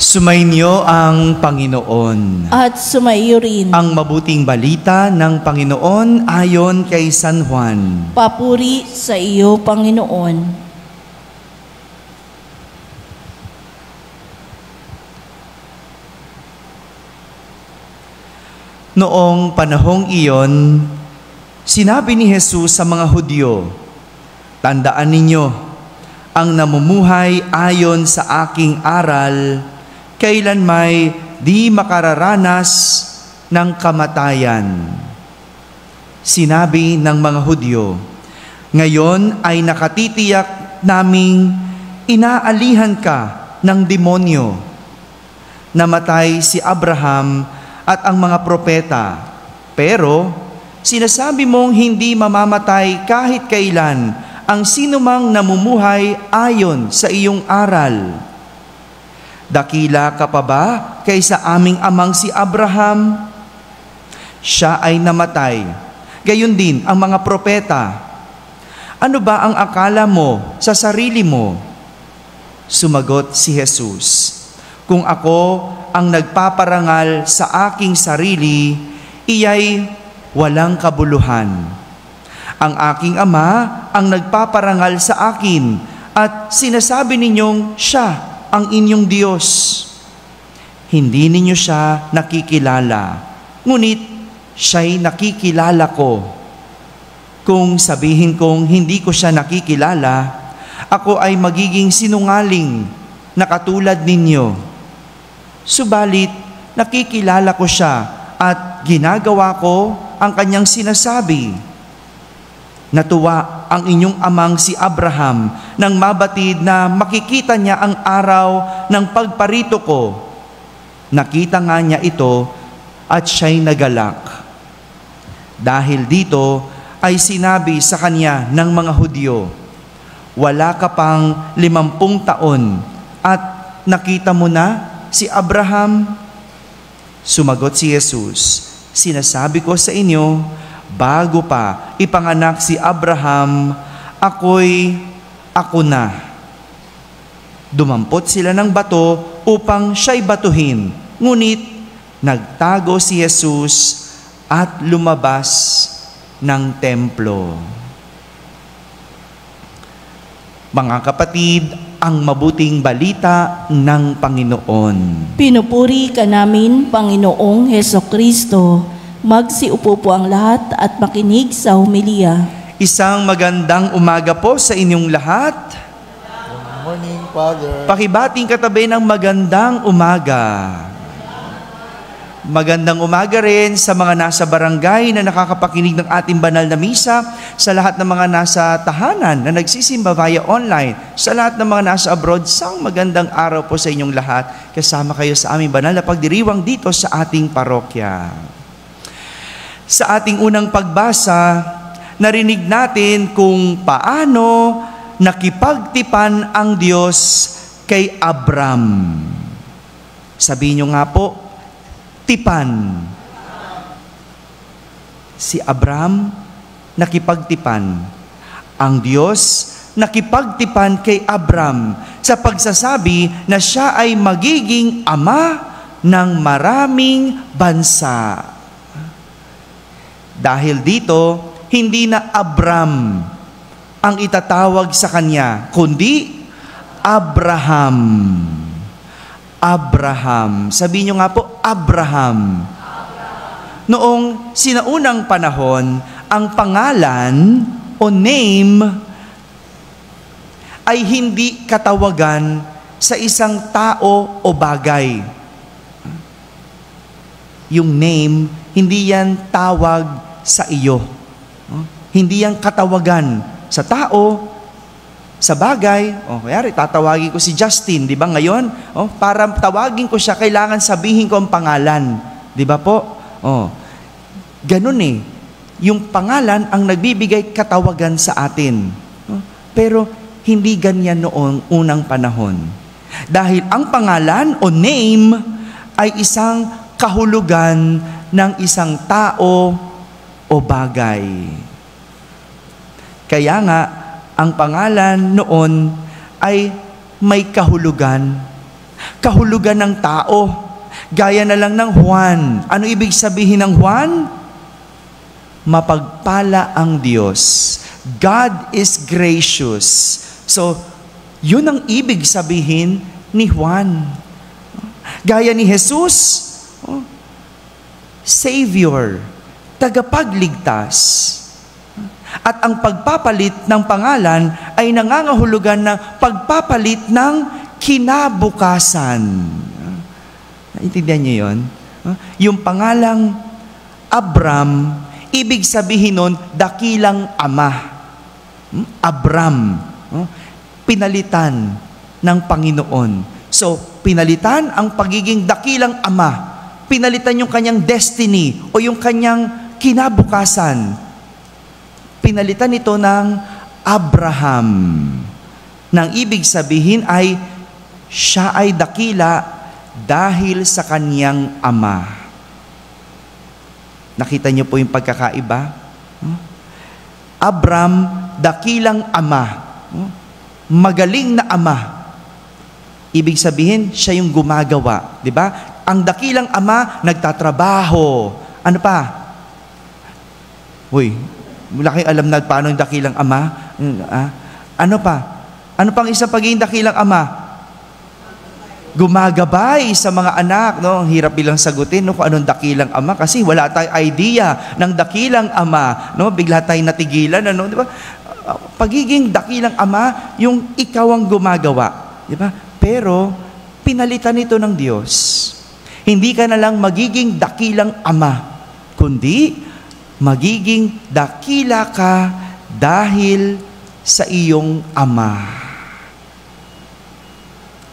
Sumainyo ang Panginoon. At sumaiyo rin. Ang mabuting balita ng Panginoon ayon kay San Juan. Papuri sa iyo, Panginoon. Noong panahong iyon, sinabi ni Jesus sa mga Hudyo, "Tandaan ninyo, ang namumuhay ayon sa aking aral, kailan may di makararanas ng kamatayan." Sinabi ng mga Hudyo, "Ngayon ay nakatitiyak naming inaalihan ka ng demonyo. Namatay si Abraham at ang mga propeta, pero sinasabi mong hindi mamamatay kahit kailan ang sinumang namumuhay ayon sa iyong aral. Dakila ka pa ba kaysa aming amang si Abraham? Siya ay namatay, gayon din ang mga propeta. Ano ba ang akala mo sa sarili mo?" Sumagot si Jesus, "Kung ako ang nagpaparangal sa aking sarili, iyay walang kabuluhan. Ang aking Ama ang nagpaparangal sa akin at sinasabi ninyong siya ang inyong Diyos. Hindi ninyo siya nakikilala, ngunit siya'y nakikilala ko. Kung sabihin kong hindi ko siya nakikilala, ako ay magiging sinungaling na katulad ninyo. Subalit, nakikilala ko siya at ginagawa ko ang kanyang sinasabi. Natuwa ang inyong amang si Abraham nang mabatid na makikita niya ang araw ng pagparito ko. Nakita nga niya ito at siya'y nagalak. Dahil dito ay sinabi sa kanya ng mga Hudyo, 'Wala ka pang 50 taon at nakita mo na si Abraham?' Sumagot si Jesus, "Sinasabi ko sa inyo, bago pa ipanganak si Abraham, ako na." Dumampot sila ng bato upang siya'y batuhin, ngunit nagtago si Jesus at lumabas ng templo. Mga kapatid, ang mabuting balita ng Panginoon. Pinupuri ka namin, Panginoong Hesukristo. Magsiupo po ang lahat at makinig sa homilya. Isang magandang umaga po sa inyong lahat. Good morning, Father. Pakibating katabi ng magandang umaga. Magandang umaga rin sa mga nasa barangay na nakakapakinig ng ating banal na misa, sa lahat ng mga nasa tahanan na nagsisimba via online, sa lahat ng mga nasa abroad, isang magandang araw po sa inyong lahat. Kasama kayo sa aming banal na pagdiriwang dito sa ating parokya. Sa ating unang pagbasa, narinig natin kung paano nakipagtipan ang Diyos kay Abram. Sabihin nyo nga po, tipan. Si Abram nakipagtipan. Ang Diyos nakipagtipan kay Abram sa pagsasabi na siya ay magiging ama ng maraming bansa. Dahil dito, hindi na Abram ang itatawag sa kanya, kundi Abraham. Abraham. Sabihin nyo nga po, Abraham. Noong sinaunang panahon, ang pangalan o name ay hindi katawagan sa isang tao o bagay. Yung name, hindi yan tawag sa iyo. Hindi yan katawagan sa tao, sa bagay. Kaya tatawagin ko si Justin, di ba ngayon? Para tawagin ko siya, kailangan sabihin ko ang pangalan. Di ba po? Ganun eh. Yung pangalan ang nagbibigay katawagan sa atin. Pero hindi ganyan noong unang panahon. Dahil ang pangalan o name ay isang kahulugan ng isang tao o bagay. Kaya nga, ang pangalan noon ay may kahulugan kahulugan ng tao. Gaya na lang ng Juan. Ano ibig sabihin ng Juan? Mapagpala ang Diyos. God is gracious. So, yun ang ibig sabihin ni Juan. Gaya ni Jesus, Savior, tagapagligtas. At ang pagpapalit ng pangalan ay nangangahulugan ng pagpapalit ng kinabukasan. Naintindihan niyo yun? Yung pangalang Abram, ibig sabihin nun, dakilang ama. Abram. Pinalitan ng Panginoon. So, pinalitan ang pagiging dakilang ama. Pinalitan yung kanyang destiny o yung kanyang kinabukasan. Pinalitan ito ng Abraham. Nang ibig sabihin ay siya ay dakila dahil sa kaniyang ama. Nakita niyo po yung pagkakaiba? Abram, dakilang ama. Magaling na ama. Ibig sabihin, siya yung gumagawa. Di ba? Ang dakilang ama, nagtatrabaho. Ano pa? Uy, wala kayong alam na paano yung dakilang ama? Ano pa? Ano pang isang pagiging dakilang ama? Gumagabay sa mga anak, no? Ang hirap bilang sagutin, no, kung anong dakilang ama kasi wala tayong idea ng dakilang ama, no? Bigla tayong natigilan, ano, di ba? Pagiging dakilang ama, yung ikaw ang gumagawa, di ba? Pero pinalitan ito ng Diyos. Hindi ka na lang magiging dakilang ama, kundi magiging dakila ka dahil sa iyong ama.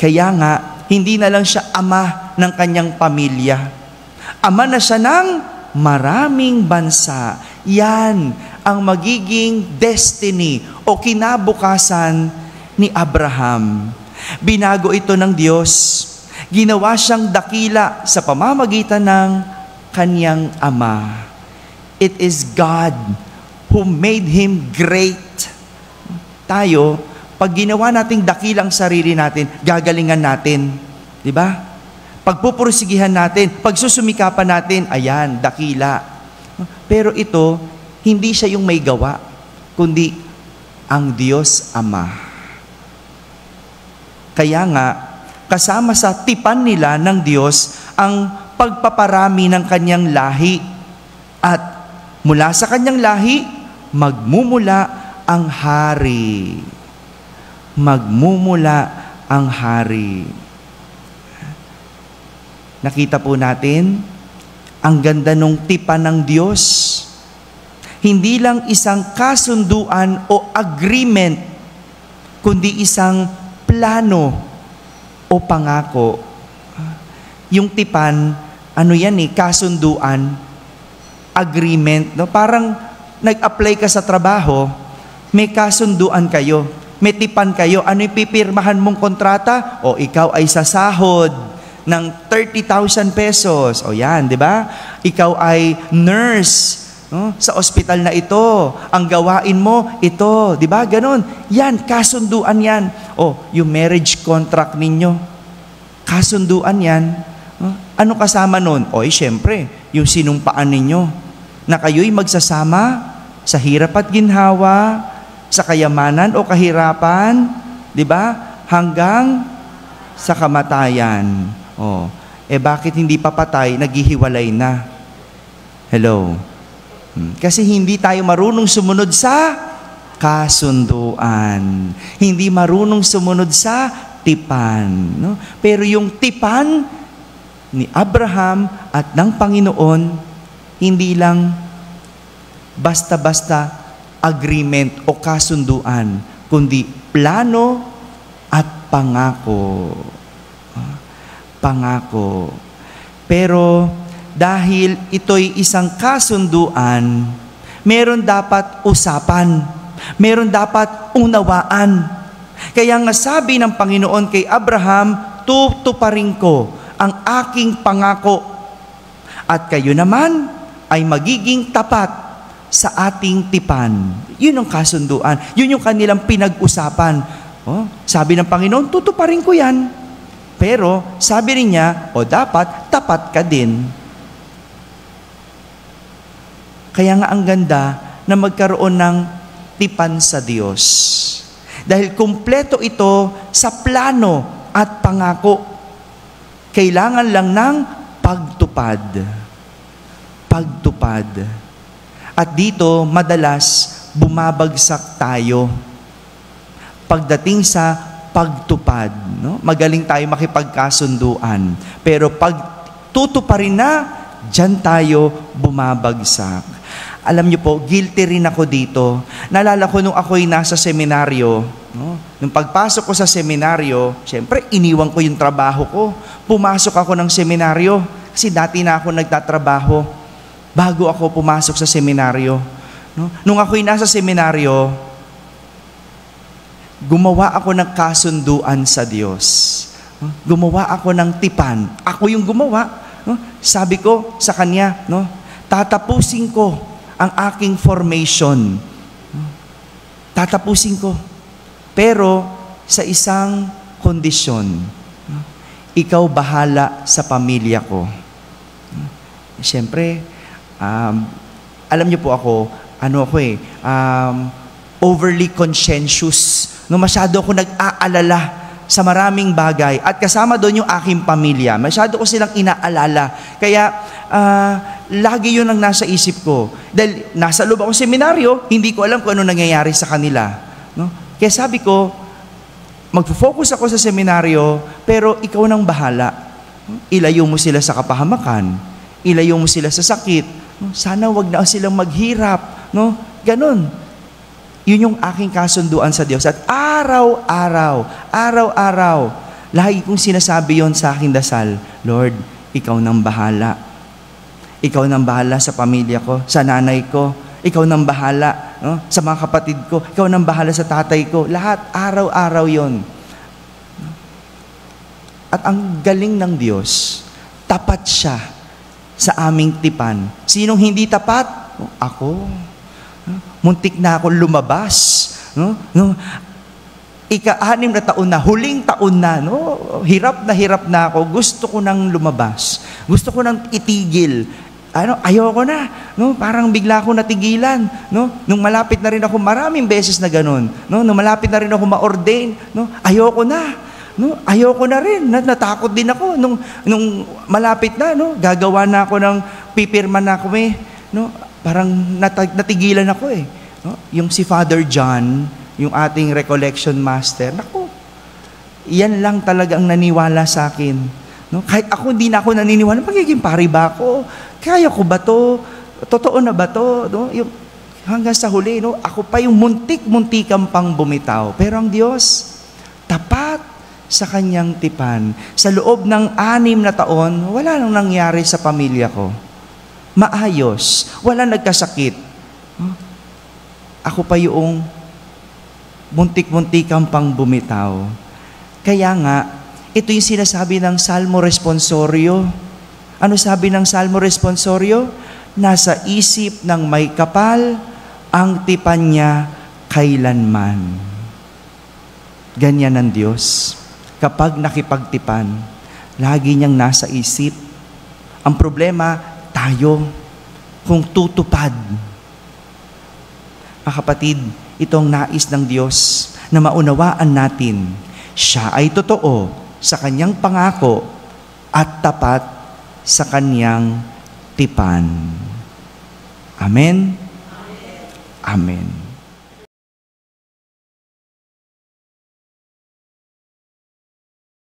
Kaya nga, hindi na lang siya ama ng kanyang pamilya. Ama na siya ng maraming bansa. Yan ang magiging destiny o kinabukasan ni Abraham. Binago ito ng Diyos. Ginawa siyang dakila sa pamamagitan ng kanyang ama. It is God who made him great. Tayo, pag ginawa nating dakilang sarili natin, gagalingan natin. Di ba? Pagpupursigihan natin, pagsusumikapan natin, ayan, dakila. Pero ito, hindi siya yung may gawa, kundi ang Diyos Ama. Kaya nga, kasama sa tipan nila ng Diyos ang pagpaparami ng kanyang lahi. At mula sa kanyang lahi, magmumula ang hari. Magmumula ang hari. Nakita po natin, ang ganda nung tipan ng Diyos. Hindi lang isang kasunduan o agreement, kundi isang plano o pangako. Yung tipan, ano yan kasunduan, agreement. No? Parang nag-apply ka sa trabaho, may kasunduan kayo. May tipan kayo, ano yung pipirmahan mong kontrata? O ikaw ay sasahod ng 30,000 pesos. O yan, di ba? Ikaw ay nurse, no? Sa ospital na ito. Ang gawain mo, ito. Di ba? Ganon. Yan, kasunduan yan. O, yung marriage contract ninyo. Kasunduan yan. Ano kasama nun? O, syempre, yung sinumpaan ninyo. Na kayo'y magsasama sa hirap at ginhawa, sa kayamanan o kahirapan, di ba? Hanggang sa kamatayan. Oh, bakit hindi pa patay, naghihiwalay na? Hello? Kasi hindi tayo marunong sumunod sa kasunduan. Hindi marunong sumunod sa tipan. No? Pero yung tipan ni Abraham at ng Panginoon, hindi lang basta-basta agreement o kasunduan, kundi plano at pangako. Pangako. Pero dahil ito'y isang kasunduan, meron dapat usapan, meron dapat unawaan. Kaya nga sabi ng Panginoon kay Abraham, tutuparin ko ang aking pangako at kayo naman ay magiging tapat sa ating tipan. Yun ang kasunduan. Yun yung kanilang pinag-usapan. Sabi ng Panginoon, tutuparin ko yan. Pero sabi rin niya, o dapat, tapat ka din. Kaya nga ang ganda na magkaroon ng tipan sa Diyos. Dahil kumpleto ito sa plano at pangako. Kailangan lang ng pagtupad. Pagtupad. At dito, madalas, bumabagsak tayo. Pagdating sa pagtupad, no? Magaling tayo makipagkasunduan. Pero pag tutuparin na, diyan tayo bumabagsak. Alam niyo po, guilty rin ako dito. Naalala ko nung ako'y nasa seminaryo, no? Nung pagpasok ko sa seminaryo, syempre iniwan ko yung trabaho ko. Pumasok ako ng seminaryo kasi dati na ako nagtatrabaho bago ako pumasok sa seminaryo. No? Nung ako'y nasa seminaryo, gumawa ako ng kasunduan sa Diyos. No? Gumawa ako ng tipan. Ako yung gumawa. No? Sabi ko sa Kanya, no? Tatapusin ko ang aking formation. No? Tatapusin ko. Pero sa isang kondisyon. No? Ikaw bahala sa pamilya ko. No? Siyempre, alam niyo po ako, overly conscientious. No, masyado ako nag-aalala sa maraming bagay. At kasama doon yung aking pamilya. Masyado ko silang inaalala. Kaya, lagi yun ang nasa isip ko. Dahil nasa loob ako ng seminaryo, hindi ko alam kung ano nangyayari sa kanila. No? Kaya sabi ko, mag-focus ako sa seminaryo, pero ikaw nang bahala. Ilayo mo sila sa kapahamakan. Ilayo mo sila sa sakit. No? Sana wag na silang maghirap. No? Ganon. Yun yung aking kasunduan sa Diyos. At araw-araw, lagi kong sinasabi yon sa aking dasal, Lord, ikaw nang bahala. Ikaw nang bahala sa pamilya ko, sa nanay ko. Ikaw nang bahala, no? Sa mga kapatid ko. Ikaw nang bahala sa tatay ko. Lahat, araw-araw yon. At ang galing ng Diyos, tapat siya sa aming tipan. Sinong hindi tapat? Ako. Muntik na ako lumabas. No? Ika-6 na taon na, huling taon na, no? Hirap na ako. Gusto ko nang lumabas. Gusto ko nang itigil. Ayoko na. No? Parang bigla ako natigilan. No? Nung malapit na rin ako, maraming beses na ganun. No? Nung malapit na rin ako ma-ordain, no? Ayoko na. No? Ayoko na rin. Natakot din ako. Nung malapit na, no? Gagawa na ako ng pipirma na ako no? Parang natigilan ako No? Yung si Father John, yung ating recollection master, naku, yan lang talaga ang naniwala sa akin. No? Kahit ako, hindi na ako naniniwala, magiging pari ba ako? Kaya ko ba to? Totoo na ba to? No? Hanggang sa huli, no? Ako pa yung muntik-muntikang pang bumitaw. Pero ang Diyos, tapat sa kanyang tipan. Sa loob ng 6 na taon, wala nang nangyari sa pamilya ko. Maayos. Wala nagkasakit. Ako pa yung muntik-muntikang pang bumitaw. Kaya nga, ito yung sinasabi ng Salmo Responsorio. Ano sabi ng Salmo Responsorio? Nasa isip ng may kapal, ang tipan niya kailanman. Ganyan ang Diyos. Kapag nakipagtipan, lagi niyang nasa isip. Ang problema, tayo, kung tutupad. Mga kapatid, itong nais ng Diyos na maunawaan natin, siya ay totoo sa kanyang pangako at tapat sa kanyang tipan. Amen? Amen.